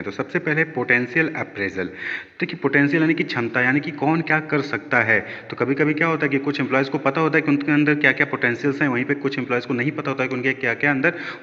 तो सबसे पहले पोटेंशियल अप्रेजल। देखिए पोटेंशियल यानी कि क्षमता, यानी कि कौन क्या कर सकता है। तो कभी कभी क्या होता है कि कुछ एम्प्लॉयज़ को पता होता है कि उनके अंदर क्या क्या पोटेंशियल्स हैं, वहीं पे कुछ एम्प्लॉयज़ को नहीं पता होता है कि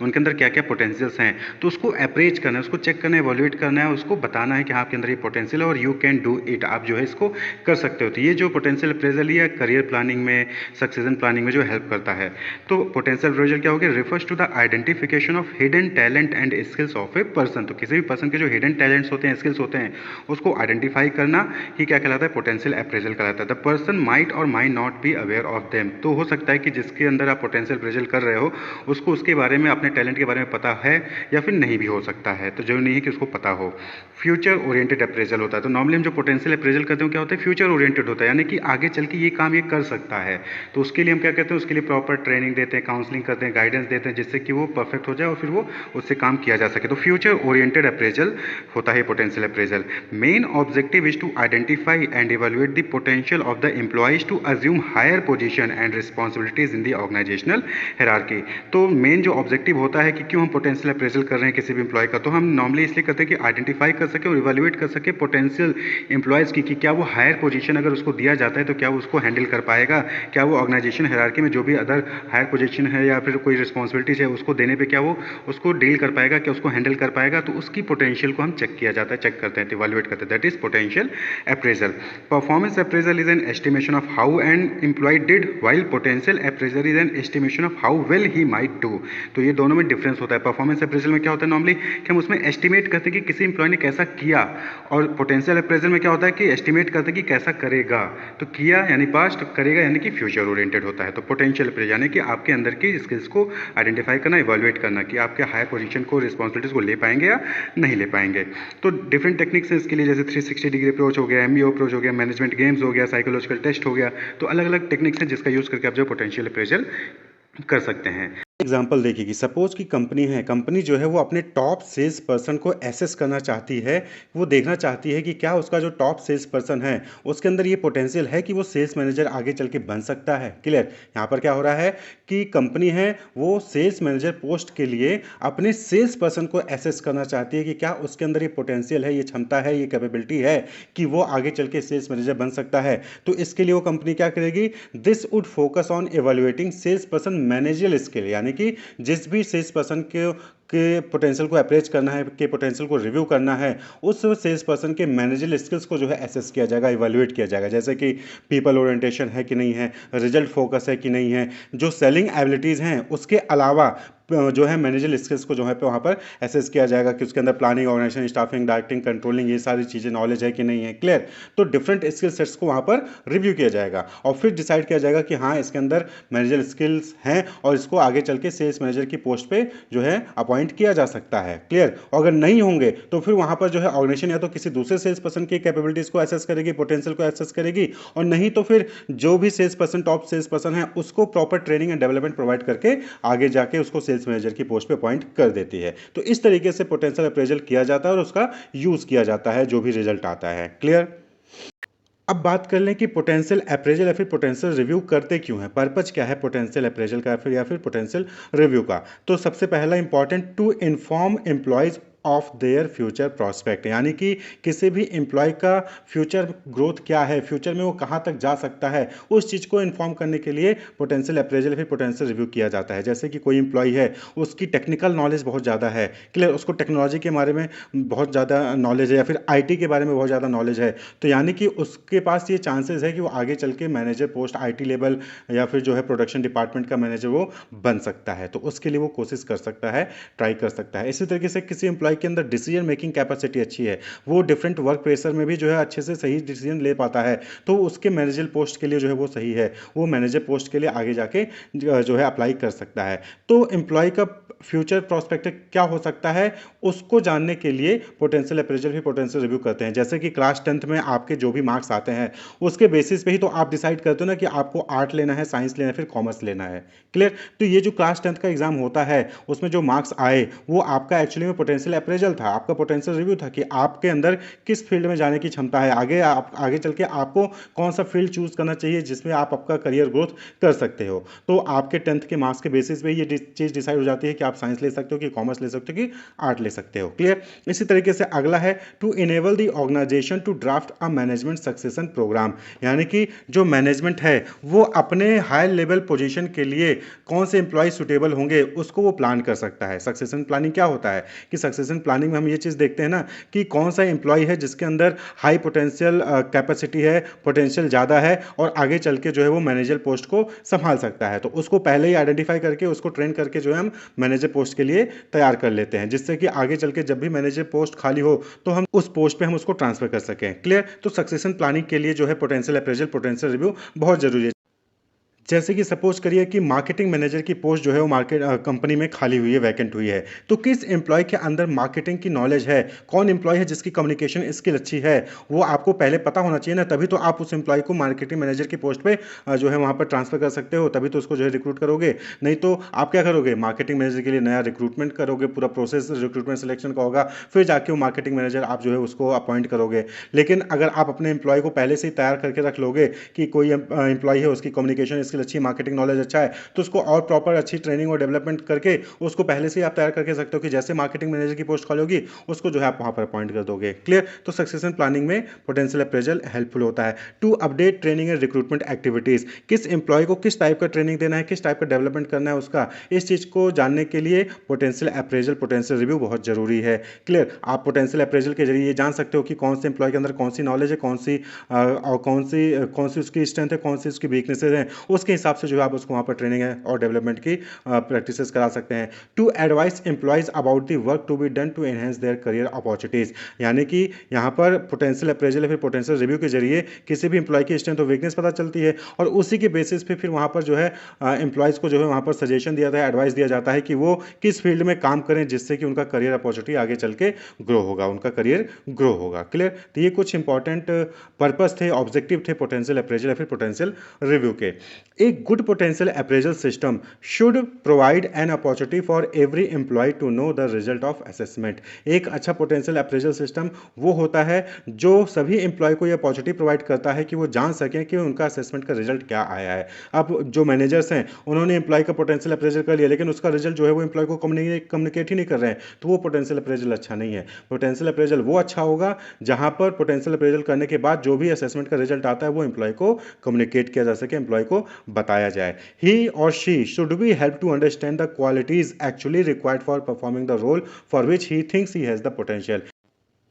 उनके अंदर क्या क्या पोटेंशियल्स हैं। तो उसको अप्रेज करना है, उसको चेक करना है, एवोल्यूएट करना है, उसको बताना है कि हाँ आपके अंदर ये पोटेंशियल है और यू कैन डू इट, आप जो है इसको कर सकते हो। तो ये जो पोटेंशियल अप्रेजल है करियर प्लानिंग में, सक्सेशन प्लानिंग में जो हेल्प करता है। तो पोटेंशियल अप्रेजल क्या हो गया, refers to the identification of hidden talent and skills of a person. तो किसी भी पर्सन के जो हिडन टैलेंट्स होते हैं, स्किल्स होते हैं, उसको आइडेंटिफाई करना ही क्या कहलाता है, पोटेंशियल अप्रेजल कहलाता है। द पर्सन माइट और might not be aware of them. तो हो सकता है कि जिसके अंदर आप पोटेंशियल अप्रेजल कर रहे हो उसको उसके बारे में, अपने टैलेंट के बारे में पता है या फिर नहीं भी हो सकता है, तो जरूरी नहीं है कि उसको पता हो। फ्यूचर ओरिएंटेड अप्रेजल होता है। तो नॉर्मली हम जो पोटेंशियल अप्रेजल करते हैं क्या होता है, फ्यूचर ओरिएंटेड होता है, यानी कि आगे चल के ये काम ये कर सकता है। तो उसके लिए हम क्या कहते हैं, उसके लिए प्रॉपर ट्रेनिंग देते हैं, काउंसलिंग करते हैं, गाइडेंस देते हैं, जिससे कि वो परफेक्ट हो जाए और फिर वो उससे काम किया जा सके। तो फ्यूचर ओरिएंटेड अप्रेजल होता है potential appraisal. Main objective is to identify and evaluate the potential of the employees to assume higher position and responsibilities in the organisational hierarchy. तो मेन जो ऑब्जेक्टिव होता है कि क्यों हम पोटेंशियल अप्रेजल कर रहे हैं किसी भी एम्प्लॉय का, तो हम नॉर्मली इसलिए करते हैं कि आइडेंटिफाई कर सके और इवेल्युएट कर सके पोटेंशियल एम्प्लॉयज़ की, कि क्या वो हायर पोजीशन अगर उसको दिया जाता है तो क्या वो उसको हैंडल कर पाएगा, क्या वो ऑर्गेनाइजेशन हायरार्की में जो भी अदर हायर पोजीशन है या फिर कोई रिस्पॉन्सिबिलिटीज है उसको देने पे क्या वो उसको डील कर पाएगा, क्या उसको हैंडल कर पाएगा। तो उसकी पोटेंशियल को हम चेक किया जाता है, चेक करते हैं, इवेल्युएट करते हैं। That is potential appraisal. Performance appraisal is an estimation of how an employee did, while potential appraisal is an estimation of how well he might do. तो ये दोनों में डिफरेंस होता है। परफॉर्मेंस अप्रेजल में क्या होता है नॉर्मली कि हम उसमें एस्टिमेट करते हैं कि किसी एम्प्लॉय ने कैसा किया, और पोटेंशियल अप्रेजल में क्या होता है कि एस्टिमेट करते हैं कि कैसा करेगा। तो किया यानी पास्ट, करेगा यानी कि फ्यूचर ओरिएंटेड होता है। तो पोटेंशियल अप्रेजल यानी कि आपके अंदर की स्किल्स को आइडेंटिफाई करना, इवेल्युएट करना कि आपके हायर पोजीशन को, रिस्पॉन्सिबिलिटीज को ले पाएंगे या नहीं ले पाएंगे। तो डिफरेंट टेक्निक्स हैं इसके लिए, जैसे 360 डिग्री अप्रोच हो गया, एमबीओ अप्रोच हो गया, मैनेजमेंट गेम्स हो गया, साइकोलॉजिकल टेस्ट हो गया। तो अलग अलग टेक्निक्स हैं जिसका यूज़ करके आप जो पोटेंशियल अप्रेजल कर सकते हैं। एग्जाम्पल देखिए कि सपोज की कंपनी है, कंपनी जो है वो अपने टॉप सेल्स पर्सन को एसेस करना चाहती है, वो देखना चाहती है कि क्या उसका जो टॉप सेल्स पर्सन है उसके अंदर ये पोटेंशियल है कि वो सेल्स मैनेजर आगे चल के बन सकता है। क्लियर। यहाँ पर क्या हो रहा है कि कंपनी है वो सेल्स मैनेजर पोस्ट के लिए अपने सेल्स पर्सन को एसेस करना चाहती है कि क्या उसके अंदर ये पोटेंशियल है, ये क्षमता है, ये कैपेबिलिटी है कि वो आगे चल के सेल्स मैनेजर बन सकता है। तो इसके लिए वो कंपनी क्या करेगी, this would focus on evaluating sales person managerial skill, यानी कि जिस भी सेल्स पर्सन के पोटेंशियल को अप्रेच करना है, के पोटेंशियल को रिव्यू करना है, उस सेल्स पर्सन के मैनेजरियल स्किल्स को जो है एसेस किया जाएगा, इवेल्युएट किया जाएगा। जैसे कि पीपल ओरिएंटेशन है कि नहीं है, रिजल्ट फोकस है कि नहीं है, जो सेलिंग एबिलिटीज़ हैं उसके अलावा जो है मैनेजरियल स्किल्स को जो है वहाँ पर एसेस किया जाएगा कि उसके अंदर planning, organisation, staffing, directing, controlling, ये सारी चीज़ें नॉलेज है कि नहीं है। क्लियर। तो डिफरेंट स्किल सेट्स को वहाँ पर रिव्यू किया जाएगा और फिर डिसाइड किया जाएगा कि हाँ इसके अंदर मैनेजरियल स्किल्स हैं और इसको आगे चल के सेल्स मैनेजर की पोस्ट पे जो है अपॉइंट किया जा सकता है। क्लियर। और अगर नहीं होंगे तो फिर वहाँ पर जो है ऑर्गेनाइजेशन या तो किसी दूसरे सेल्स पर्सन की कैपेबिलिटीज़ को एसेस करेगी, पोटेंशियल को एसेस करेगी, और नहीं तो फिर जो भी sales person, top sales person है, उसको proper training and development provide करके आगे जाके उसको सेल्स मैनेजर की पोस्ट पे अपॉइंट कर देती है। तो इस तरीके से पोटेंशियल अप्रेजल किया जाता है और उसका यूज किया जाता है जो भी रिजल्ट आता है। क्लियर। अब बात कर लें कि पोटेंशियल अप्रेजल या फिर पोटेंशियल रिव्यू करते क्यों हैं, पर्पज क्या है पोटेंशियल अप्रेजल का या फिर पोटेंशियल रिव्यू का। तो सबसे पहला important, to inform employees of their future prospect, यानी कि किसी भी एम्प्लॉय का फ्यूचर ग्रोथ क्या है, फ्यूचर में वो कहाँ तक जा सकता है, उस चीज़ को इन्फॉर्म करने के लिए पोटेंशियल अप्रेजल फिर पोटेंशियल रिव्यू किया जाता है। जैसे कि कोई एम्प्लॉय है, उसकी टेक्निकल नॉलेज बहुत ज़्यादा है, क्लियर, उसको टेक्नोलॉजी के बारे में बहुत ज़्यादा नॉलेज है या फिर आईटी के बारे में बहुत ज़्यादा नॉलेज है, तो यानी कि उसके पास ये चांसेस है कि वो आगे चल के मैनेजर पोस्ट, आईटी लेवल या फिर जो है प्रोडक्शन डिपार्टमेंट का मैनेजर वो बन सकता है। तो उसके लिए वो कोशिश कर सकता है, ट्राई कर सकता है। इसी तरीके से किसी एम्प्लॉय के अंदर डिसीजन मेकिंग कैपेसिटी अच्छी है, वो डिफरेंट वर्क प्रेशर में भी जो है अच्छे से सही डिसीजन ले पाता है, तो उसके मैनेजर पोस्ट के लिए जो है वो सही है, वो मैनेजर पोस्ट के लिए आगे जाके जो है अप्लाई कर सकता है। तो एम्प्लॉय का फ्यूचर प्रोस्पेक्टिव क्या हो सकता है, उसको जानने के लिए पोटेंशियल अप्रेजल भी पोटेंशियल रिव्यू करते हैं। जैसे कि क्लास 10th में आपके जो भी मार्क्स आते हैं उसके बेसिस पे ही तो आप डिसाइड करते हो ना कि आपको आर्ट लेना है, साइंस लेना है, फिर कॉमर्स लेना है। क्लियर। तो ये जो क्लास 10th का एग्जाम होता है उसमें जो मार्क्स आए वो आपका एक्चुअली में पोटेंशियल अप्रेजल था, आपका पोटेंशियल रिव्यू था कि आपके अंदर किस फील्ड में जाने की क्षमता है, आगे चल के आपको कौन सा फील्ड चूज करना चाहिए जिसमें आप आपका करियर ग्रोथ कर सकते हो। तो आपके 10th के मार्क्स के बेसिस पे ये चीज़ डिसाइड हो जाती है कि आप साइंस ले सकते हो कि कॉमर्स ले सकते हो कि आर्ट ले सकते हो। क्लियर। इसी तरीके से अगला है to enable the organisation to draft a management succession program, यानी कि जो मैनेजमेंट है वो अपने हाई लेवल पोजीशन के लिए कौन से एम्प्लॉय सुटेबल होंगे उसको वो प्लान कर सकता है। सक्सेशन प्लानिंग क्या होता है कि सक्सेशन प्लानिंग में हम ये चीज़ देखते हैं ना कि कौन सा एम्प्लॉय है जिसके अंदर हाई पोटेंशियल कैपेसिटी है, पोटेंशियल ज़्यादा है और आगे चल के जो है वो मैनेजर पोस्ट को संभाल सकता है, तो उसको पहले ही आइडेंटिफाई करके उसको ट्रेन करके जो है हम मैनेजर पोस्ट के लिए तैयार कर लेते हैं, जिससे कि आगे चल के जब भी मैनेजर पोस्ट खाली हो तो हम उस पोस्ट पे हम उसको ट्रांसफर कर सकें। क्लियर। तो सक्सेशन प्लानिंग के लिए जो है पोटेंशियल अप्रेजल, पोटेंशियल रिव्यू बहुत जरूरी है। जैसे कि सपोज करिए कि मार्केटिंग मैनेजर की पोस्ट जो है वो कंपनी में खाली हुई है, वैकेंट हुई है, तो किस एम्प्लॉय के अंदर मार्केटिंग की नॉलेज है, कौन एम्प्लॉय है जिसकी कम्युनिकेशन स्किल अच्छी है, वो आपको पहले पता होना चाहिए ना, तभी तो आप उस एम्प्लॉय को मार्केटिंग मैनेजर की पोस्ट पे जो है वहाँ पर ट्रांसफर कर सकते हो, तभी तो उसको जो है रिक्रूट करोगे। नहीं तो आप क्या करोगे, मार्केटिंग मैनेजर के लिए नया रिक्रूटमेंट करोगे, पूरा प्रोसेस रिक्रूटमेंट सिलेक्शन का होगा, फिर जाके वो मार्केटिंग मैनेजर आप जो है उसको अपॉइंट करोगे। लेकिन अगर आप अपने एम्प्लॉय को पहले से ही तैयार करके रख लोगे कि कोई एम्प्लॉय है उसकी कम्युनिकेशन स्किल अच्छी, मार्केटिंग नॉलेज अच्छा है, तो उसको और प्रॉपर अच्छी ट्रेनिंग और डेवलपमेंट करके उसको पहले से ही आप तैयार करके सकते हो कि जैसे मार्केटिंग मैनेजर की पोस्ट खाली होगी उसको जो है आप वहां पर अपॉइंट कर दोगे। क्लियर। तो सक्सेशन प्लानिंग में पोटेंशियल अप्रेजल हेल्पफुल होता है। To update training and recruitment activities, किस एम्प्लॉय को किस टाइप का ट्रेनिंग देना है, किस टाइप का डेवलपमेंट करना है उसका, इस चीज को जानने के लिए पोटेंशियल अप्रेजल, पोटेंशियल रिव्यू बहुत जरूरी है। क्लियर। आप पोटेंशियल अप्रेजल के जरिए ये जान सकते हो कि कौन से एम्प्लॉय के अंदर कौन सी नॉलेज है, और कौन सी उसकी स्ट्रेंथ है, कौन सी उसकी वीकनेसेस हैं, उसके हिसाब से जो है आप उसको वहाँ पर ट्रेनिंग है और डेवलपमेंट की प्रैक्टिसेस करा सकते हैं। To advise employees about the work to be done to enhance their career opportunities, यानी कि यहाँ पर पोटेंशियल अप्रेजल या फिर पोटेंशियल रिव्यू के जरिए किसी भी एम्प्लॉय की स्ट्रेंथ और वीकनेस पता चलती है और उसी के बेसिस पे फिर वहाँ पर जो है एम्प्लॉयज़ को जो है वहाँ पर सजेशन दिया जाता है, एडवाइस दिया जाता है कि वो किस फील्ड में काम करें जिससे कि उनका करियर अपॉर्चुनिटी आगे चल के ग्रो होगा, उनका करियर ग्रो होगा। क्लियर। तो ये कुछ इंपॉर्टेंट पर्पस थे, ऑब्जेक्टिव थे पोटेंशियल अप्रेजल या फिर पोटेंशियल रिव्यू के। एक good potential appraisal system should provide an opportunity for every employee to know the result of assessment. एक अच्छा पोटेंशियल अप्रेजल सिस्टम वो होता है जो सभी एम्प्लॉय को ये अपॉर्चुनिटी प्रोवाइड करता है कि वो जान सकें कि उनका असेसमेंट का रिजल्ट क्या आया है। अब जो मैनेजर्स हैं उन्होंने एम्प्लॉय का पोटेंशियल अप्रेजल कर लिया लेकिन उसका रिजल्ट जो है वो एम्प्लॉय को कम्युनिकेट ही नहीं कर रहे हैं, तो वो पोटेंशियल अप्रेजल अच्छा नहीं है। पोटेंशियल अप्रेजल वो अच्छा होगा जहां पर पोटेंशियल अप्रेजल करने के बाद जो भी असेसमेंट का रिजल्ट आता है वो एम्प्लॉय को कम्युनिकेट किया जा सके, एम्प्लॉय को बताया जाए। He or she should be helped to understand the qualities actually required for performing the role for which he thinks he has the potential.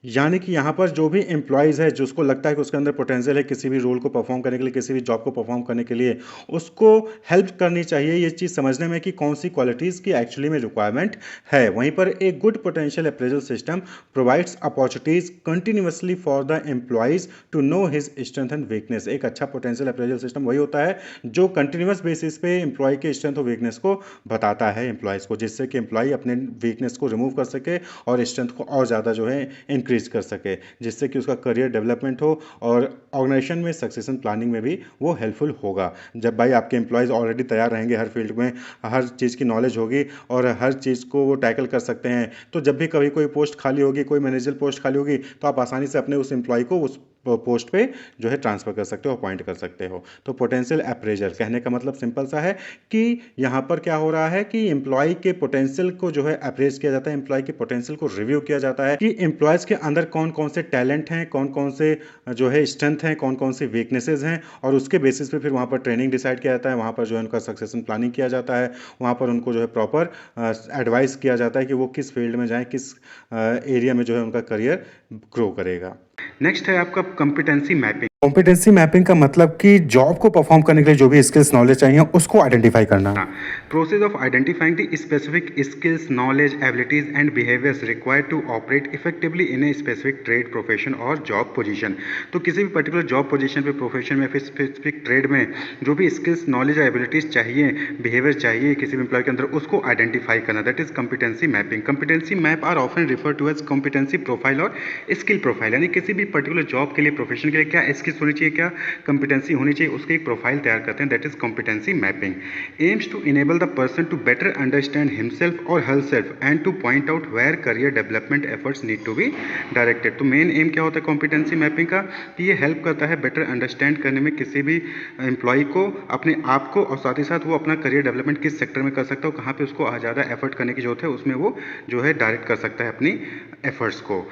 यानी कि यहाँ पर जो भी एम्प्लॉयज़ है जिसको लगता है कि उसके अंदर पोटेंशियल है किसी भी रोल को परफॉर्म करने के लिए, किसी भी जॉब को परफॉर्म करने के लिए, उसको हेल्प करनी चाहिए ये चीज़ समझने में कि कौन सी क्वालिटीज़ की एक्चुअली में रिक्वायरमेंट है। वहीं पर एक good potential appraisal system provides opportunities continuously for the employees to know his strength and weakness. एक अच्छा पोटेंशियल अप्रेजल सिस्टम वही होता है जो कंटिन्यूस बेसिस पे एम्प्लॉय के स्ट्रेंथ और वीकनेस को बताता है एम्प्लॉयज़ को, जिससे कि एम्प्लॉय अपने वीकनेस को रिमूव कर सके और स्ट्रेंथ को और ज़्यादा जो है इंक्रीज कर सके, जिससे कि उसका करियर डेवलपमेंट हो और ऑर्गेनाइजेशन में सक्सेशन प्लानिंग में भी वो हेल्पफुल होगा। जब भाई आपके एम्प्लॉयज़ ऑलरेडी तैयार रहेंगे, हर फील्ड में हर चीज़ की नॉलेज होगी और हर चीज़ को वो टैकल कर सकते हैं, तो जब भी कभी कोई पोस्ट खाली होगी, कोई मैनेजर पोस्ट खाली होगी, तो आप आसानी से अपने उस एम्प्लॉय को उस पोस्ट पे जो है ट्रांसफर कर सकते हो, अपॉइंट कर सकते हो। तो पोटेंशियल अप्रेजल कहने का मतलब सिंपल सा है कि यहाँ पर क्या हो रहा है कि एम्प्लॉय के पोटेंशियल को जो है अप्रेज किया जाता है, एम्प्लॉय के पोटेंशियल को रिव्यू किया जाता है कि एम्प्लॉयज के अंदर कौन कौन से टैलेंट हैं, कौन कौन से जो है स्ट्रेंथ हैं, कौन कौन सी वीकनेसेस हैं, और उसके बेसिस पे फिर वहाँ पर ट्रेनिंग डिसाइड किया जाता है, वहाँ पर जो है उनका सक्सेशन प्लानिंग किया जाता है, वहाँ पर उनको जो है प्रॉपर एडवाइस किया जाता है कि वो किस फील्ड में जाएं, किस एरिया में जो है उनका करियर ग्रो करेगा। नेक्स्ट है आपका कॉम्पिटेंसी मैपिंग। कॉम्पिटेंसी मैपिंग का मतलब कि जॉब को परफॉर्म करने के लिए जो भी स्किल्स नॉलेज चाहिए उसको आइडेंटिफाई करना। Process of identifying the specific skills knowledge abilities and behaviours required to operate effectively in a specific trade profession और जॉब पोजीशन। तो किसी भी पर्टिकुलर जॉब पोजीशन पे, प्रोफेशन में, फिर स्पेसिफिक ट्रेड में जो भी स्किल्स नॉलेज और एबिलिटीज चाहिए, बिहेवियर चाहिए किसी भी एम्प्लॉय के अंदर, उसको आइडेंटिफाई करना, that is competency mapping. Competency map are often refer to as competency profile और स्किल प्रोफाइल, यानी किसी भी पर्टिकुलर जॉब के लिए, प्रोफेशन के लिए क्या स्किल्स होनी चाहिए, क्या कॉम्पिटेंसी होनी चाहिए, उसकी एक प्रोफाइल तैयार करते हैं, that is competency mapping. Aims to enable the person to better understand himself और herself and to point out where career development efforts need to be directed. तो मेन एम क्या होता है कॉम्पिटेंसी मैपिंग का, कि ये हेल्प करता है बेटर अंडरस्टैंड करने में किसी भी एम्प्लॉय को, अपने आप को, और साथ ही साथ वो अपना करियर डेवलपमेंट किस सेक्टर में कर सकता है, कहाँ पे उसको ज़्यादा एफर्ट करने की जरूरत है, उसमें वो जो है डायरेक्ट कर सकता है अपनी एफर्ट्स को।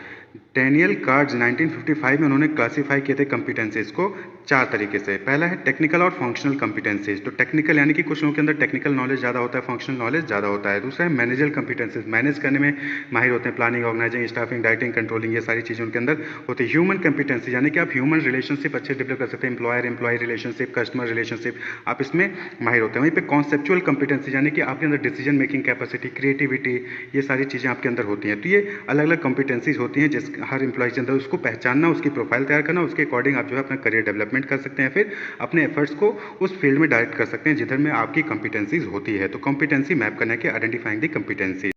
डैनियल कार्ड्स 1955 में उन्होंने क्लासीफाई किए थे कॉम्पिटेंसीज को 4 तरीके से। पहला है टेक्निकल और फंक्शनल कॉम्पिटेंसीज। तो टेक्निकल यानी कि कुछ लोगों के अंदर टेक्निकल नॉलेज ज़्यादा होता है, फंक्शनल नॉलेज ज़्यादा होता है। दूसरा है मैनेजरल कॉम्पिटेंसीज, मैनेज करने में माहिर होते हैं, planning, organising, staffing, dieting, controlling, ये सारी चीज़ें उनके अंदर होती है। ह्यूमन कॉम्पिटेंसी यानी कि आप ह्यूमन रिलेशनशिप अच्छे डेवलप कर सकते हैं, employer employ relationship, customer relationship, आप इसमें माहिर होते हैं। वहीं पे कॉन्सेप्चुअल कॉम्पिटेंसी यानी कि आपके अंदर डिसीजन मेकिंग कैपेसिटी, क्रिएटिविटी, ये सारी चीज़ें आपके अंदर होती हैं। तो ये अलग अलग कॉम्पिटेंसीज होती हैं जिस हर एम्प्लॉय के अंदर, उसको पहचानना, उसकी प्रोफाइल तैयार करना, उसके अकॉर्डिंग आप जो है अपना करियर डेवलपमेंट कर सकते हैं, फिर अपने एफर्ट्स को उस फील्ड में डायरेक्ट कर सकते हैं जिधर में आपकी कॉम्पिटेंसीज होती है। तो कॉम्पिटेंसी मैप करना है, आइडेंटिफाइंग द कॉम्पिटेंसी।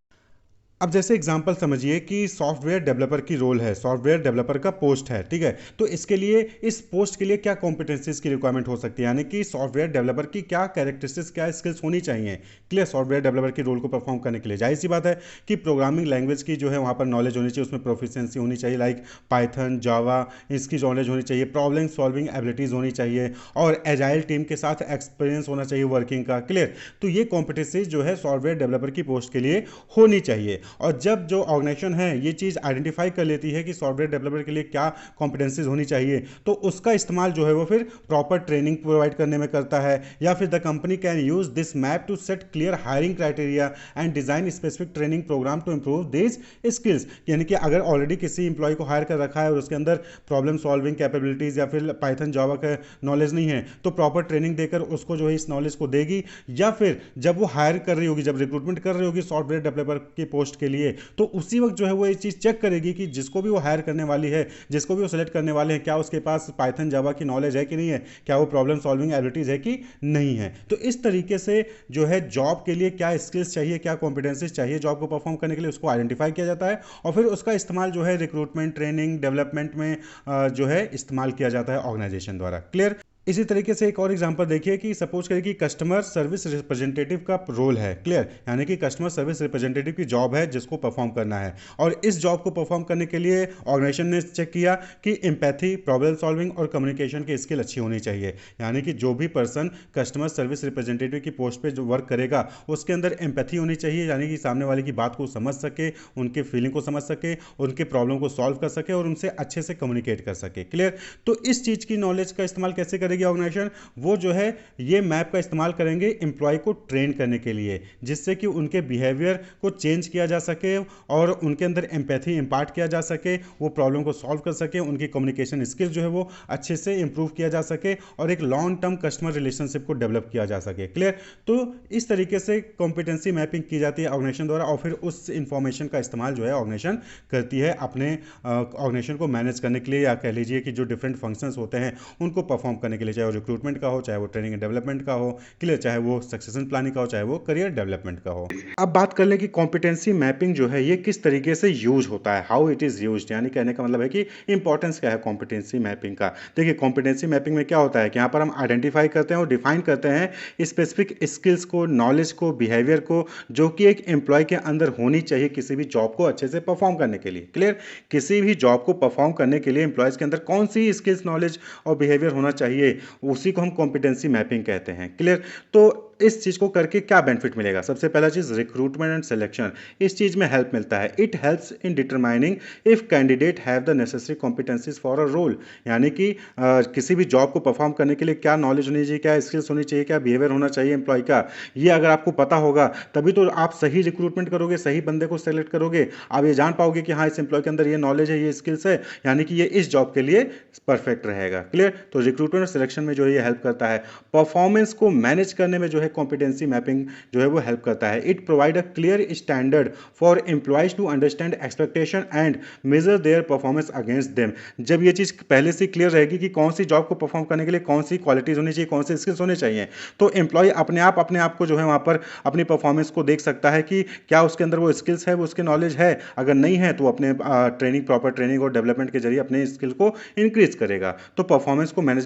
अब जैसे एग्जांपल समझिए कि सॉफ्टवेयर डेवलपर की रोल है, सॉफ्टवेयर डेवलपर का पोस्ट है, ठीक है। तो इसके लिए, इस पोस्ट के लिए क्या कॉम्पिटेंसीज की रिक्वायरमेंट हो सकती है, यानी कि सॉफ्टवेयर डेवलपर की क्या कैरेक्टरिस्टिक्स, क्या स्किल्स होनी चाहिए क्लियर सॉफ्टवेयर डेवलपर की रोल को परफॉर्म करने के लिए। जाहिर सी बात है कि प्रोग्रामिंग लैंग्वेज की जो है वहाँ पर नॉलेज होनी चाहिए, उसमें प्रोफिशिएंसी होनी चाहिए, लाइक पाइथन, जावा, इसकी नॉलेज होनी चाहिए, प्रॉब्लम सॉल्विंग एबिलिटीज़ होनी चाहिए, और एजाइल टीम के साथ एक्सपीरियंस होना चाहिए वर्किंग का, क्लियर। तो ये कॉम्पिटेंसीज जो है सॉफ्टवेयर डेवलपर की पोस्ट के लिए होनी चाहिए। और जब जो ऑर्गेनाइजेशन है ये चीज़ आइडेंटिफाई कर लेती है कि सॉफ्टवेयर डेवलपर के लिए क्या कॉम्पिटेंसीज होनी चाहिए, तो उसका इस्तेमाल जो है वो फिर प्रॉपर ट्रेनिंग प्रोवाइड करने में करता है, या फिर the company can use this map to set clear hiring criteria and design specific training programme to improve this skills. यानी कि अगर ऑलरेडी किसी इंप्लॉय को हायर कर रखा है और उसके अंदर प्रॉब्लम सॉल्विंग कैपेबिलिटीज या फिर पाइथन जावा का नॉलेज नहीं है, तो प्रॉपर ट्रेनिंग देकर उसको जो है इस नॉलेज को देगी, या फिर जब वो हायर कर रही होगी, जब रिक्रूटमेंट कर रही होगी सॉफ्टवेयर डेवलपर की पोस्ट के लिए, तो उसी वक्त जो है वो ये चीज़ चेक करेगी कि जिसको भी वो हायर करने वाली है, जिसको भी वो सेलेक्ट करने वाले हैं, क्या उसके पास पाइथन जावा की नॉलेज है कि नहीं है, क्या वो प्रॉब्लम सॉल्विंग एबिलिटीज़ है कि नहीं है। तो इस तरीके से जो है जॉब के लिए क्या स्किल्स चाहिए, क्या कॉम्पिटेंसीज चाहिए जॉब को परफॉर्म करने के लिए, उसको आइडेंटिफाई किया जाता है, और फिर उसका इस्तेमाल जो है रिक्रूटमेंट, ट्रेनिंग, डेवलपमेंट में जो है इस्तेमाल किया जाता है ऑर्गेनाइजेशन द्वारा, क्लियर। इसी तरीके से एक और एग्जांपल देखिए कि सपोज करिए कि कस्टमर सर्विस रिप्रेजेंटेटिव का रोल है, क्लियर। यानी कि कस्टमर सर्विस रिप्रेजेंटेटिव की जॉब है जिसको परफॉर्म करना है, और इस जॉब को परफॉर्म करने के लिए ऑर्गेनाइजेशन ने चेक किया कि एम्पैथी, प्रॉब्लम सॉल्विंग और कम्युनिकेशन की स्किल अच्छी होनी चाहिए। यानी कि जो भी पर्सन कस्टमर सर्विस रिप्रेजेंटेटिव की पोस्ट पे जो वर्क करेगा उसके अंदर एम्पैथी होनी चाहिए, यानी कि सामने वाले की बात को समझ सके, उनके फीलिंग को समझ सके, उनके प्रॉब्लम को सॉल्व कर सके और उनसे अच्छे से कम्युनिकेट कर सके, क्लियर। तो इस चीज़ की नॉलेज का इस्तेमाल कैसे करेगी ऑर्गेनाइजेशन, वो जो है ये मैप का इस्तेमाल करेंगे एम्प्लॉय को ट्रेन करने के लिए, जिससे कि उनके बिहेवियर को चेंज किया जा सके और उनके अंदर एम्पैथी इंपार्ट किया जा सके, वो प्रॉब्लम को सॉल्व कर सके, उनकी कम्युनिकेशन स्किल्स जो है वो अच्छे से इंप्रूव किया जा सके, और एक लॉन्ग टर्म कस्टमर रिलेशनशिप को डेवलप किया जा सके, क्लियर। तो इस तरीके से कॉम्पिटेंसी मैपिंग की जाती है ऑर्गेनाइजेशन द्वारा, और फिर उस इंफॉर्मेशन का इस्तेमाल जो है ऑर्गेनाइजेशन करती है अपने ऑर्गेनाइजेशन को मैनेज करने के लिए, या कह लीजिए कि जो डिफरेंट फंक्शंस होते हैं उनको परफॉर्म करने के लिए, चाहे वो रिक्रूटमेंट का हो, चाहे वो ट्रेनिंग एंड डेवलपमेंट का हो, क्लियर, चाहे वो सक्सेशन प्लानिंग का हो, चाहे वो करियर डेवलपमेंट का हो। अब बात कर लें कि कॉम्पिटेंसी मैपिंग जो है ये किस तरीके से यूज होता है, हाउ इट इज यूज्ड, यानी कहने का मतलब है कि इंपॉर्टेंस क्या है कॉम्पिटेंसी मैपिंग का। देखिए कॉम्पिटेंसी मैपिंग में क्या होता है कि यहाँ पर हम आइडेंटिफाई करते हैं और डिफाइन करते हैं स्पेसिफिक स्किल्स को, नॉलेज को, बिहेवियर को, जो कि एक एम्प्लॉय के अंदर होनी चाहिए किसी भी जॉब को अच्छे से परफॉर्म करने के लिए, क्लियर। किसी भी जॉब को परफॉर्म करने के लिए एम्प्लॉयज के अंदर कौन सी स्किल्स, नॉलेज और बिहेवियर होना चाहिए, उसी को हम कॉम्पिटेंसी मैपिंग कहते हैं, क्लियर। तो इस चीज़ को करके क्या बेनिफिट मिलेगा, सबसे पहला चीज़ रिक्रूटमेंट एंड सिलेक्शन, इस चीज़ में हेल्प मिलता है। It helps in determining if candidate have the necessary competencies for a role, यानी कि किसी भी जॉब को परफॉर्म करने के लिए क्या नॉलेज होनी चाहिए, क्या स्किल्स होनी चाहिए, क्या बिहेवियर होना चाहिए एम्प्लॉय का, ये अगर आपको पता होगा तभी तो आप सही रिक्रूटमेंट करोगे, सही बंदे को सेलेक्ट करोगे, आप ये जान पाओगे कि हाँ इस एम्प्लॉय के अंदर ये नॉलेज है, ये स्किल्स है, यानी कि ये इस जॉब के लिए परफेक्ट रहेगा, क्लियर। तो रिक्रूटमेंट और सिलेक्शन में जो है ये हेल्प करता है। परफॉर्मेंस को मैनेज करने में जो है है कॉम्पिटेंसी मैपिंग जो है वो हेल्प करता है। It provide a clear standard for employees to understand expectation and measure their performance against them. जब ये चीज़ पहले से क्लियर रहेगी कि कौन सी जॉब को परफॉर्म करने के लिए कौन सी क्वालिटीज़ होनी चाहिए, कौन से स्किल्स होने चाहिए, तो एम्प्लॉय अपने आप को जो है वहाँ पर अपनी परफॉर्मेंस को देख सकता है कि क्या उसके अंदर वो स्किल्स है, वो उसके नॉलेज है। अगर नहीं है तो अपने प्रॉपर ट्रेनिंग और डेवलपमेंट के जरिए अपने स्किल को इंक्रीज करेगा। तो परफॉर्मेंस को मैनेज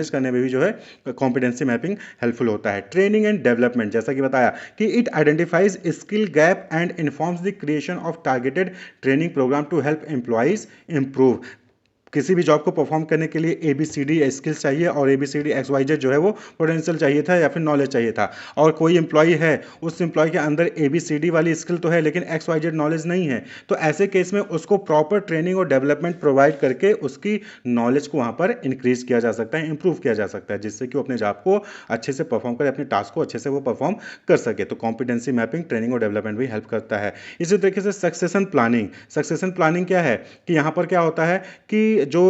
करने में भी जो है कॉम्पिटेंसी मैपिंग हेल्पफुल होता है। ट्रेनिंग एंड डेवलपमेंट, जैसा कि बताया कि it identifies skill gap and informs the creation of targeted training programme to help employees improve. किसी भी जॉब को परफॉर्म करने के लिए ABCD स्किल्स चाहिए और ABCD XYZ जो है वो पोटेंशियल चाहिए था या फिर नॉलेज चाहिए था। और कोई एम्प्लॉय है, उस एम्प्लॉय के अंदर ABCD वाली स्किल तो है लेकिन XYZ नॉलेज नहीं है, तो ऐसे केस में उसको प्रॉपर ट्रेनिंग और डेवलपमेंट प्रोवाइड करके उसकी नॉलेज को वहाँ पर इंक्रीज किया जा सकता है, इंप्रूव किया जा सकता है, जिससे कि वो अपने जॉब को अच्छे से परफॉर्म करे, अपने टास्क को अच्छे से वो परफॉर्म कर सके। तो कॉम्पिटेंसी मैपिंग ट्रेनिंग और डेवलपमेंट भी हेल्प करता है। इसी तरीके से सक्सेशन प्लानिंग क्या है कि यहाँ पर क्या होता है कि जो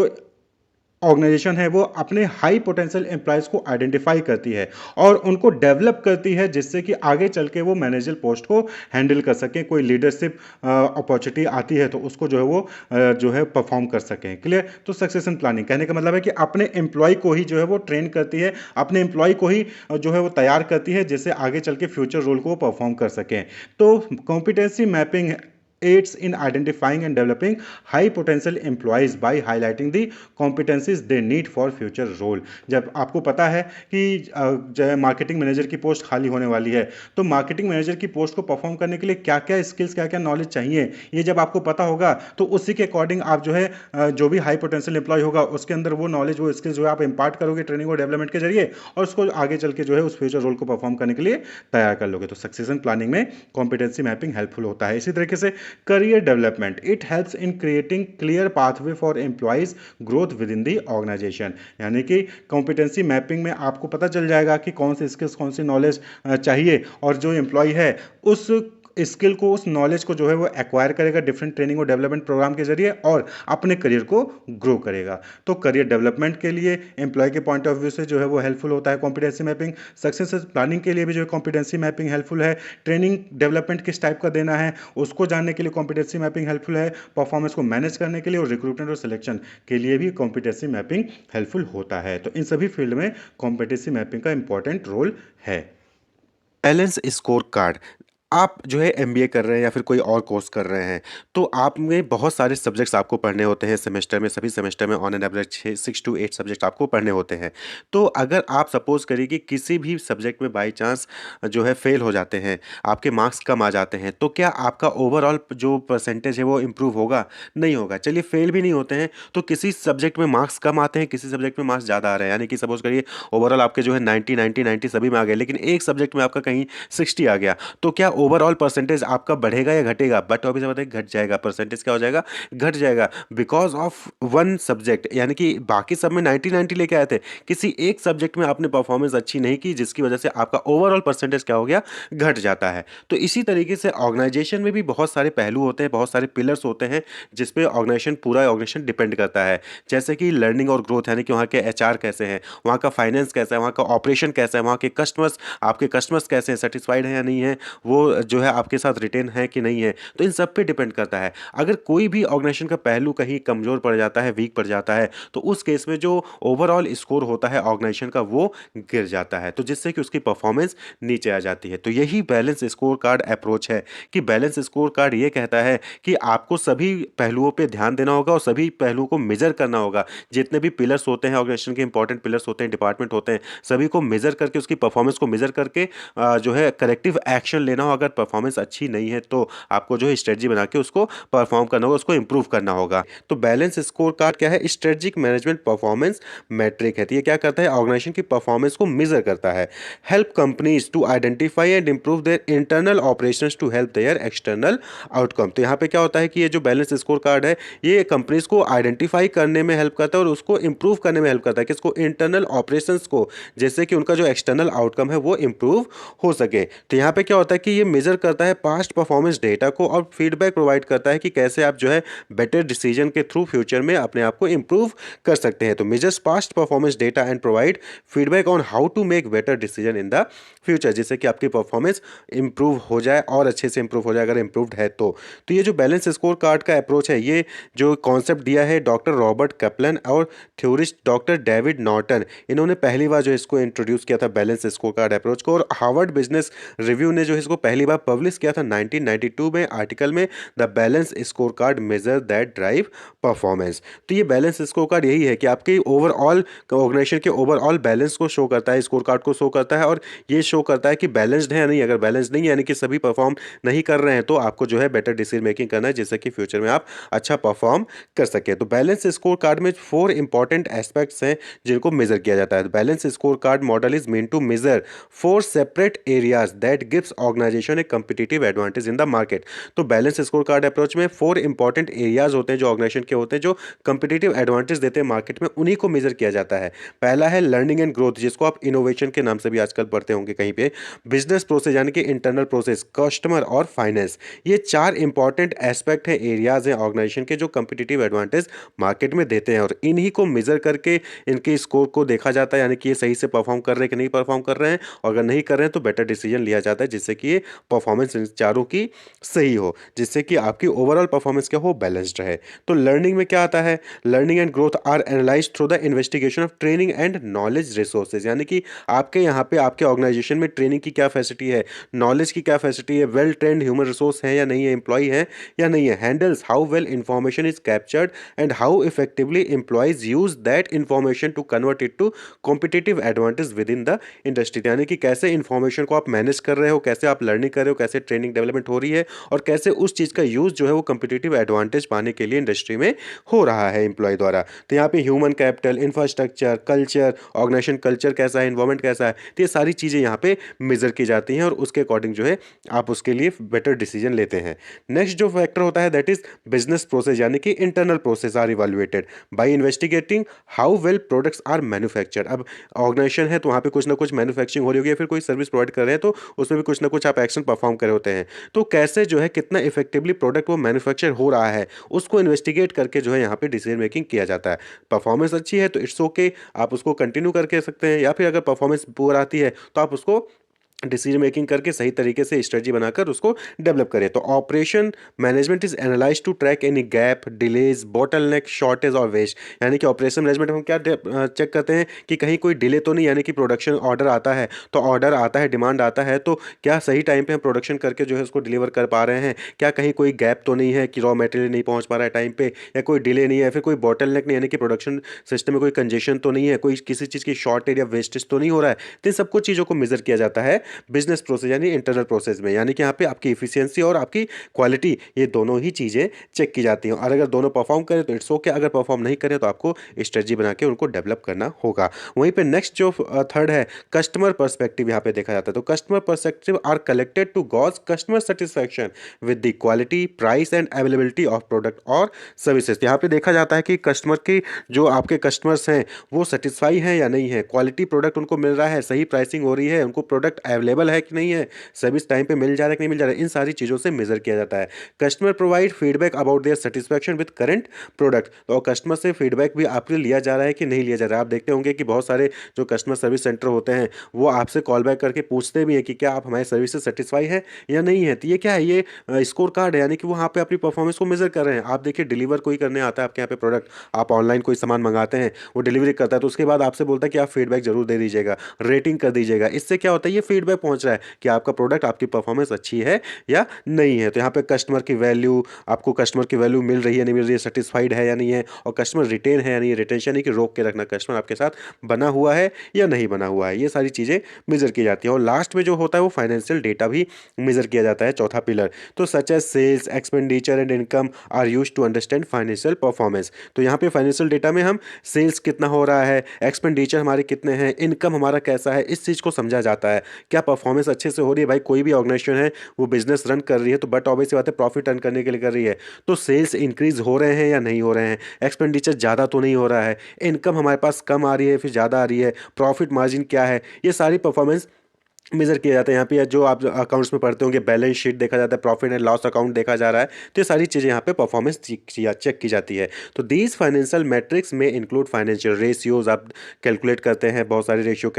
ऑर्गेनाइजेशन है वो अपने हाई पोटेंशियल एम्प्लॉयज़ को आइडेंटिफाई करती है और उनको डेवलप करती है, जिससे कि आगे चल के वो मैनेजर पोस्ट को हैंडल कर सकें। कोई लीडरशिप अपॉर्चुनिटी आती है तो उसको जो है वो जो है परफॉर्म कर सकें। क्लियर? तो सक्सेशन प्लानिंग कहने का मतलब है कि अपने एम्प्लॉय को ही जो है वो ट्रेन करती है, अपने एम्प्लॉय को ही जो है वो तैयार करती है, जिससे आगे चल के फ्यूचर रोल को परफॉर्म कर सकें। तो competency mapping aids in identifying and developing high potential employees by highlighting the competencies they need for future role। जब आपको पता है कि जो है मार्केटिंग मैनेजर की पोस्ट खाली होने वाली है, तो मार्केटिंग मैनेजर की पोस्ट को परफॉर्म करने के लिए क्या क्या स्किल्स, क्या क्या नॉलेज चाहिए, ये जब आपको पता होगा तो उसी के अकॉर्डिंग आप जो है जो भी हाई पोटेंशियल एम्प्लॉय होगा उसके अंदर वो नॉलेज, वो स्किल्स जो है आप इम्पार्ट करोगे ट्रेनिंग और डेवलपमेंट के जरिए, और उसको आगे चल के जो है उस फ्यूचर रोल को परफॉर्म करने के लिए तैयार कर लोगे। तो सक्सेशन प्लानिंग में कॉम्पिटेंसी मैपिंग हेल्पफुल होता है। इसी तरीके से career development, it helps in creating clear pathway for employees growth within the organisation. यानी कि कॉम्पिटेंसी मैपिंग में आपको पता चल जाएगा कि कौन सी स्किल्स, कौन सी नॉलेज चाहिए, और जो एम्प्लॉय है उस स्किल को, उस नॉलेज को जो है वो एक्वायर करेगा डिफरेंट ट्रेनिंग और डेवलपमेंट प्रोग्राम के जरिए और अपने करियर को ग्रो करेगा। तो करियर डेवलपमेंट के लिए एम्प्लॉय के पॉइंट ऑफ व्यू से जो है वो हेल्पफुल होता है कॉम्पिटेंसी मैपिंग। सक्सेस प्लानिंग के लिए भी जो है कॉम्पिटेंसी मैपिंग हेल्पफुल है। ट्रेनिंग डेवलपमेंट किस टाइप का देना है उसको जानने के लिए कॉम्पिटेंसी मैपिंग हेल्पफुल है। परफॉर्मेंस को मैनेज करने के लिए और रिक्रूटमेंट और सिलेक्शन के लिए भी कॉम्पिटेंसी मैपिंग हेल्पफुल होता है। तो इन सभी फील्ड में कॉम्पिटेंसी मैपिंग का इंपॉर्टेंट रोल है। बैलेंस स्कोर कार्ड, आप जो है एमबीए कर रहे हैं या फिर कोई और कोर्स कर रहे हैं, तो आप में बहुत सारे सब्जेक्ट्स आपको पढ़ने होते हैं सेमेस्टर में, सभी सेमेस्टर में on an average 6 to 8 subject आपको पढ़ने होते हैं। तो अगर आप सपोज करिए कि किसी भी सब्जेक्ट में बाई चांस जो है फेल हो जाते हैं, आपके मार्क्स कम आ जाते हैं, तो क्या आपका ओवरऑल जो परसेंटेज है वो इम्प्रूव होगा? नहीं होगा। चलिए फेल भी नहीं होते हैं तो किसी सब्जेक्ट में मार्क्स कम आते हैं, किसी सब्जेक्ट में मार्क्स ज़्यादा आ रहे हैं, यानी कि सपोज करिए ओवरऑल आपके जो है 90 90 90 सभी में आ गए, लेकिन एक सब्जेक्ट में आपका कहीं 60 आ गया, तो क्या ओवरऑल परसेंटेज आपका बढ़ेगा या घटेगा? बट अभी से घट जाएगा। परसेंटेज क्या हो जाएगा? घट जाएगा, बिकॉज ऑफ वन सब्जेक्ट। यानी कि बाकी सब में 90 90 लेके आए थे, किसी एक सब्जेक्ट में आपने परफॉर्मेंस अच्छी नहीं की, जिसकी वजह से आपका ओवरऑल परसेंटेज क्या हो गया? घट जाता है। तो इसी तरीके से ऑर्गेनाइजेशन में भी बहुत सारे पहलू होते हैं, बहुत सारे पिलर्स होते हैं जिसपे ऑर्गेनाइजेशन, पूरा ऑर्गेनाइजेशन डिपेंड करता है। जैसे कि लर्निंग और ग्रोथ, यानी कि वहाँ के एचआर कैसे हैं, वहाँ का फाइनेंस कैसा है, वहाँ का ऑपरेशन कैसा है, वहाँ के कस्टमर्स, आपके कस्टमर्स कैसे हैं, सेटिस्फाइड हैं या नहीं है, वो जो है आपके साथ रिटेन है कि नहीं है। तो इन सब पे डिपेंड करता है। अगर कोई भी ऑर्गेनाइजेशन का पहलू कहीं कमजोर पड़ जाता है, वीक पड़ जाता है, तो उस केस में जो ओवरऑल स्कोर होता है ऑर्गेनाइजेशन का वो गिर जाता है, तो जिससे कि उसकी परफॉर्मेंस नीचे आ जाती है। तो यही बैलेंस स्कोर कार्ड अप्रोच है कि बैलेंस स्कोर कार्ड ये कहता है कि आपको सभी पहलुओं पे ध्यान देना होगा और सभी पहलुओं को मेजर करना होगा। जितने भी पिलर्स होते हैं ऑर्गेनाइजेशन के, इंपॉर्टेंट पिलर्स होते हैं, डिपार्टमेंट होते हैं, सभी को मेजर करके, उसकी परफॉर्मेंस को मेजर करके जो है करेक्टिव एक्शन लेना हो। अगर परफॉर्मेंस अच्छी नहीं है तो आपको जो है स्ट्रेटजी बना के उसको परफॉर्म करना होगा, उसको इंप्रूव करना होगा। तो बैलेंस स्कोर कार्ड क्या है? स्ट्रेटेजिक मैनेजमेंट परफॉर्मेंस मैट्रिक है। तो ये क्या करता है? ऑर्गेनाइजेशन की परफॉर्मेंस को मेजर करता है। Help companies to identify and improve their internal operations to help their external outcome. तो यहाँ पे क्या होता है कि ये जो बैलेंस स्कोर कार्ड है ये कंपनीज को आइडेंटिफाई करने में हेल्प करता है और उसको इंप्रूव करने में हेल्प करता है, किसको? इंटरनल ऑपरेशंस को, जैसे कि उनका जो एक्सटर्नल आउटकम है वो इंप्रूव हो सके। तो यहाँ पे क्या होता है कि ये ये मेज़र करता है पास्ट परफॉर्मेंस डेटा को और फीडबैक प्रोवाइड करता है कि कैसे आप जो है बेटर डिसीजन के थ्रू फ्यूचर में अपने आप को इम्प्रूव कर सकते हैं। तो measures past performance data and provide feedback on how to make better decision in the future, जिससे कि आपकी परफॉर्मेंस इंप्रूव हो जाए और अच्छे से इंप्रूव हो जाए अगर इंप्रूव्ड है तो ये जो बैलेंस स्कोर कार्ड का अप्रोच है, ये जो कॉन्सेप्ट दिया है डॉक्टर रॉबर्ट कैप्लन और थ्योरिस्ट डॉक्टर डेविड नॉर्टन, इन्होंने पहली बार जो इसको इंट्रोड्यूस किया था बैलेंस स्कोर कार्ड अप्रोच को, और हार्वर्ड बिजनेस रिव्यू ने जो इसको पहली बार पब्लिश किया था 1992 में आर्टिकल में the balance score card measure that drive performance. तो ये बैलेंस स्कोर कार्ड यही है कि आपकी ओवरऑल ऑर्गेनाइजेशन के ओवरऑल बैलेंस को शो करता है, स्कोर कार्ड को शो करता है और ये शो करता है कि बैलेंस्ड है या नहीं। अगर बैलेंस नहीं है यानी कि सभी परफॉर्म नहीं कर रहे हैं तो आपको जो है बेटर डिसीजन मेकिंग करना है, जिससे कि फ्यूचर में आप अच्छा परफॉर्म कर सके। तो बैलेंस स्कोर कार्ड में 4 इंपॉर्टेंट एस्पेक्ट्स हैं जिनको मेजर किया जाता है। Balance score card model is mean to measure 4 separate areas that gives organisation a competitive advantage in the market. तो बैलेंस स्कोर कार्ड अप्रोच में 4 इंपॉर्टेंट एरियाज होते हैं जो ऑर्गेनाइजेशन के होते हैं जो कम्पिटिटिव एडवांटेज देते हैं मार्केट में, उन्हीं को मेजर किया जाता है। पहला है लर्निंग एंड ग्रोथ, जिसको आप इनोवेशन के नाम से भी आजकल पढ़ते होंगे कहीं पे। बिजनेस प्रोसेस यानी कि इंटरनल प्रोसेस, कस्टमर और फाइनेंस, ये 4 इंपॉर्टेंट एस्पेक्ट है, एरियाज हैं ऑर्गेनाइजेशन के जो कम्पिटिटिव एडवांटेज मार्केट में देते हैं, और इन्हीं को मेजर करके इनके स्कोर को देखा जाता है, यानी कि ये सही से परफॉर्म कर रहे हैं कि नहीं परफॉर्म कर रहे हैं, और अगर नहीं कर रहे हैं तो बेटर डिसीजन लिया जाता है जिससे कि ये परफॉर्मेंस इन चारों की सही हो, जिससे कि आपकी ओवरऑल परफॉर्मेंस क्या हो, बैलेंस्ड रहे। तो लर्निंग में क्या आता है, learning and growth are analyse through the investigation of training and knowledge resources, यानी कि आपके यहाँ पे आपके ऑर्गेनाइजेशन में ट्रेनिंग की क्या फैसिलिटी है, नॉलेज की क्या फैसिलिटी है, वेल ट्रेंड ह्यूमन रिसोर्स है या नहीं है, एम्प्लॉय है या नहीं है, handles how well information is captured and how effectively employees use that information to convert it to competitive advantage within the industry, यानी कि कैसे इंफॉर्मेशन को आप मैनेज कर रहे हो, कैसे आप लर्निंग कर रहे हो, कैसे ट्रेनिंग डेवलपमेंट हो रही है, और कैसे उस चीज़ का यूज़ जो है वो कॉम्पिटिटिव एडवांटेज पाने के लिए इंडस्ट्री में हो रहा है एम्प्लॉय द्वारा। तो यहाँ पे human capital, infrastructure, culture, organisation culture कैसा है, इन्वायरमेंट कैसा है, तो ये सारी चीज़ें यहाँ पे मेजर की जाती हैं और उसके अकॉर्डिंग जो है आप उसके लिए बेटर डिसीजन लेते हैं। नेक्स्ट जो फैक्टर होता है दैट इज बिजनेस प्रोसेस, यानी कि internal process are evaluated by investigating how well products are manufactured. अब ऑर्गेनाइजेशन है तो वहाँ पे कुछ ना कुछ मैन्युफैक्चरिंग हो रही होगी या फिर कोई सर्विस प्रोवाइड कर रहे हैं तो उसमें भी कुछ ना कुछ आप एक्शन परफॉर्म कर रहे होते हैं, तो कैसे जो है कितना इफेक्टिवली प्रोडक्ट वो मैन्युफैक्चर हो रहा है उसको इन्वेस्टिगेट करके जो है यहाँ पे डिसीजन मेकिंग किया जाता है। परफॉर्मेंस अच्छी है तो इट्स ओके, आप उसको कंटिन्यू करके सकते हैं, या फिर अगर परफॉर्मेंस पुअर आती है तो आप उसको डिसीजन मेकिंग करके सही तरीके से स्ट्रेटजी बनाकर उसको डेवलप करें। तो operation management is analyse to track any gap, delays, bottleneck, shortage और वेस्ट, यानी कि ऑपरेशन मैनेजमेंट हम क्या चेक करते हैं कि कहीं कोई डिले तो नहीं, यानी कि प्रोडक्शन ऑर्डर आता है तो ऑर्डर आता है, डिमांड आता है तो क्या सही टाइम पे हम प्रोडक्शन करके जो है उसको डिलीवर कर पा रहे हैं, क्या कहीं कोई गैप तो नहीं है कि रॉ मटेरियल नहीं पहुंच पा रहा है टाइम पे, या कोई डिले नहीं है, फिर कोई बॉटलनेक नहीं, यानी कि प्रोडक्शन सिस्टम में कोई कंजेशन तो नहीं है, कोई किसी चीज़ की शॉर्टेज या वेस्टेज तो नहीं हो रहा है। तो इन सबको चीज़ों को मेजर किया जाता है बिजनेस प्रोसेस यानी इंटरनल प्रोसेस में, यानी कि यहाँ पे आपकी इफिशियंसी और आपकी क्वालिटी ये दोनों ही चीज़ें चेक की जाती हैं, और अगर दोनों परफॉर्म करें तो इट्स ओके, अगर परफॉर्म नहीं करें तो आपको स्ट्रेटजी बना के उनको डेवलप करना होगा। वहीं पे नेक्स्ट जो थर्ड है कस्टमर पर्सपेक्टिव यहाँ पे देखा जाता है। तो customer perspective are collected to gauge customer satisfaction with the quality, price and availability of product और सर्विसेज। यहाँ पे देखा जाता है कि कस्टमर की जो आपके कस्टमर्स हैं वो सेटिस्फाई हैं या नहीं है, क्वालिटी प्रोडक्ट उनको मिल रहा है, सही प्राइसिंग हो रही है, उनको प्रोडक्ट अवेलेबल है कि नहीं है, सर्विस टाइम पे मिल जा रहा है कि नहीं मिल जा रहा है, इन सारी चीज़ों से मेजर किया जाता है। Customer provide feedback about their satisfaction with current product, तो कस्टमर से फीडबैक भी आपके लिया जा रहा है कि नहीं लिया जा रहा है। आप देखते होंगे कि बहुत सारे जो कस्टमर सर्विस सेंटर होते हैं वो आपसे कॉल बैक करके पूछते भी हैं कि क्या आप हमारे सर्विस से सेटिस्फाई है या नहीं है। तो ये क्या है, ये स्कोर कार्ड है, यानी कि वो यहाँ पे अपनी परफॉर्मेंस को मेजर कर रहे हैं। आप देखिए डिलीवर कोई करने आता है आपके यहाँ पे प्रोडक्ट, आप ऑनलाइन कोई सामान मंगाते हैं, वो डिलीवरी करता है तो उसके बाद आपसे बोलता है कि आप फीडबैक जरूर दे दीजिएगा, रेटिंग कर दीजिएगा। इससे क्या होता है, ये फीडबैक पहुंच रहा है कि आपका प्रोडक्ट, आपकी परफॉर्मेंस अच्छी है या नहीं है। तो यहाँ पे कस्टमर की वैल्यू, आपको कस्टमर की वैल्यू मिल रही है नहीं मिल रही है, सेटिस्फाइड है या नहीं है, और कस्टमर रिटेन है या नहीं, रिटेंशन नहीं कि रोक के रखना, कस्टमर आपके साथ बना हुआ है या नहीं बना हुआ है, ये सारी चीज़ें मेजर की जाती हैं। और लास्ट में जो होता है वो फाइनेंशियल डेटा भी मेजर किया जाता है, चौथा पिलर। तो such as sales, expenditure and income are use to understand financial performance. तो यहाँ पे फाइनेंशियल डेटा में हम सेल्स कितना हो रहा है, एक्सपेंडिचर हमारे कितने हैं, इनकम हमारा कैसा है, इस चीज़ को समझा जाता है। क्या परफॉर्मेंस अच्छे से हो रही है, भाई कोई भी ऑर्गेनाइजेशन है वो बिजनेस रन कर रही है तो बट ऑब्वियस बात है प्रॉफिट अर्न करने के लिए कर रही है, तो सेल्स इंक्रीज हो रहे हैं या नहीं हो रहे हैं, एक्सपेंडिचर ज़्यादा तो नहीं हो रहा है, इनकम हमारे पास कम आ रही है फिर ज़्यादा आ रही है, प्रॉफिट मार्जिन क्या है, ये सारी परफॉर्मेंस मेज़र किया जाता है। यहाँ पे जो आप अकाउंट्स में पढ़ते होंगे, बैलेंस शीट देखा जाता है, प्रॉफिट एंड लॉस अकाउंट देखा जा रहा है, तो ये सारी चीज़ें यहाँ पे परफॉर्मेंस चेक की जाती है। तो दीज फाइनेंशियल मैट्रिक्स में इंक्लूड फाइनेंशियल रेशियोज, आप कैलकुलेट करते हैं बहुत सारे रेशियो,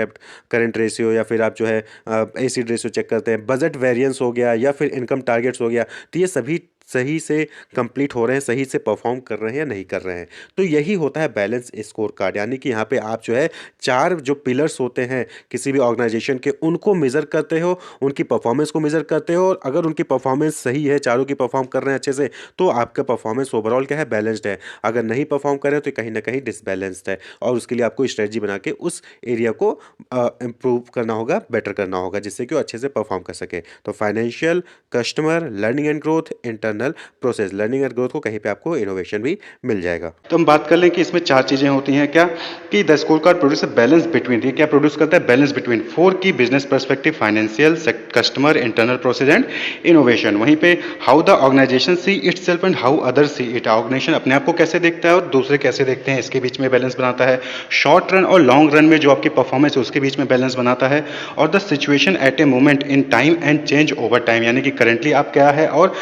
करंट रेशियो, या फिर आप जो है एसिड रेशियो चेक करते हैं, बजट वेरिएंस हो गया, या फिर इनकम टारगेट्स हो गया। तो ये सभी सही से कंप्लीट हो रहे हैं, सही से परफॉर्म कर रहे हैं या नहीं कर रहे हैं। तो यही होता है बैलेंस स्कोर कार्ड, यानी कि यहाँ पे आप जो है 4 जो पिलर्स होते हैं किसी भी ऑर्गेनाइजेशन के, उनको मेज़र करते हो, उनकी परफॉर्मेंस को मेज़र करते हो, और अगर उनकी परफॉर्मेंस सही है, चारों की परफॉर्म कर रहे हैं अच्छे से, तो आपका परफॉर्मेंस ओवरऑल क्या है, बैलेंस्ड है। अगर नहीं परफॉर्म कर रहे हो तो कहीं ना कहीं डिसबैलेंस्ड है, और उसके लिए आपको स्ट्रेटजी बना के उस एरिया को इम्प्रूव करना होगा, बेटर करना होगा, जिससे कि वो अच्छे से परफॉर्म कर सके। तो financial, customer, learning and growth, internal process, learning and growth को कहीं पे आपको इनोवेशन भी मिल जाएगा। तो हम बात कर लें कि इसमें 4 चीज़ें होती हैं क्या, कि the score card produce a balance between, ये क्या प्रोड्यूस करता है, balance between 4 key business perspective, financial, customer, internal process and innovation. वहीं पे how the organisation see itself and how other see it, organisation अपने आप को कैसे देखता है और दूसरे कैसे देखते हैं, इसके बीच में बैलेंस बनाता है। शॉर्ट रन और लॉन्ग रन में जो आपकी परफॉर्मेंस है उसके बीच में बैलेंस बनाता है। और the situation at a moment in time and change over time, यानी कि करंटली आप क्या है और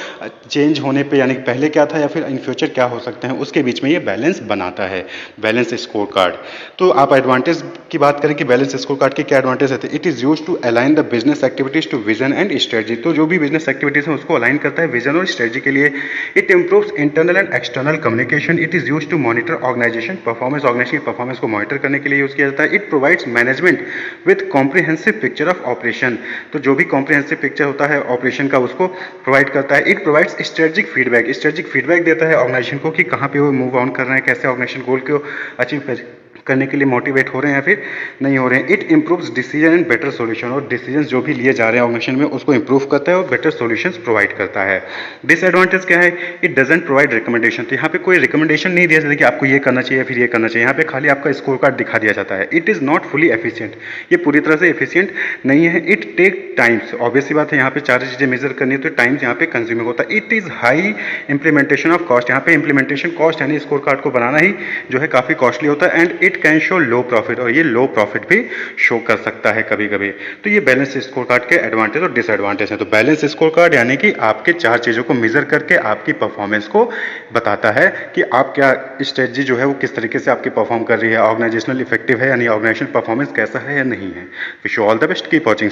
चेंज होने पे, यानी कि पहले क्या था या फिर इन फ्यूचर क्या हो सकते हैं, उसके बीच में ये बैलेंस बनाता है बैलेंस स्कोर कार्ड। तो आप एडवांटेज की बात करें कि बैलेंस स्कोर कार्ड के क्या एडवांटेज रहते हैं। It is use to align the business activities to vision and strategy, तो जो भी बिजनेस एक्टिविटीज है उसको अलाइन करता है विजन और स्ट्रेटजी के लिए। It improves internal and external communication. It is use to monitor organisation performance, organisation की परफॉर्मेंस को मॉनिटर करने के लिए यूज़ किया जाता है। It provides management with comprehensive picture of operation, तो जो भी कॉम्प्रिहेंसिव पिक्चर होता है ऑपरेशन का उसको प्रोवाइड करता है। इट प्रोवाइड्स स्ट्रेटजिक फीडबैक देता है ऑर्गेनाइजेशन को कि कहाँ पे वो मूव ऑन कर रहे हैं, कैसे ऑर्गेनाइजेशन गोल को अचीव करने के लिए मोटिवेट हो रहे हैं या फिर नहीं हो रहे हैं। It improves decision and better solution, और डिसीजन जो भी लिए जा रहे हैं ऑर्गेनाइजेशन में उसको इंप्रूव करता है और बेटर सॉल्यूशंस प्रोवाइड करता है। डिसएडवांटेज क्या है, इट डजंट प्रोवाइड रिकमेंडेशन, तो यहाँ पे कोई रिकमेंडेशन नहीं दिया जाता कि आपको ये करना चाहिए फिर ये करना चाहिए, यहाँ पे खाली आपका स्कोर कार्ड दिखा दिया जाता है। It is not fully efficient, ये पूरी तरह से एफिशिएंट नहीं है। इट टेक टाइम्स, ऑब्वियस सी बात है यहाँ पे 4 चीज़ें मेजर करनी है तो टाइम्स यहाँ पे कंज्यूमिंग होता है। It is high implementation of cost, यहाँ पे इंप्लीमेंटेशन कॉस्ट यानी स्कोर कार्ड को बनाना ही जो है काफ़ी कॉस्टली होता है। And it can show low profit, और ये लो प्रॉफिट भी शो कर सकता है कभी कभी। तो ये बैलेंस स्कोर कार्ड के एडवांटेज और डिसएडवांटेज हैं। तो बैलेंस स्कोर कार्ड यानी कि आपके 4 चीज़ों को मेजर करके आपकी परफॉर्मेंस को बताता है कि आप क्या स्ट्रेटजी जो है वो किस तरीके से आपकी परफॉर्म कर रही है, ऑर्गेनाइजेशनल इफेक्टिव है यानी ऑर्गेनाइजेशन परफॉर्मेंस कैसा है या नहीं है। Wish you all the best, keep watching.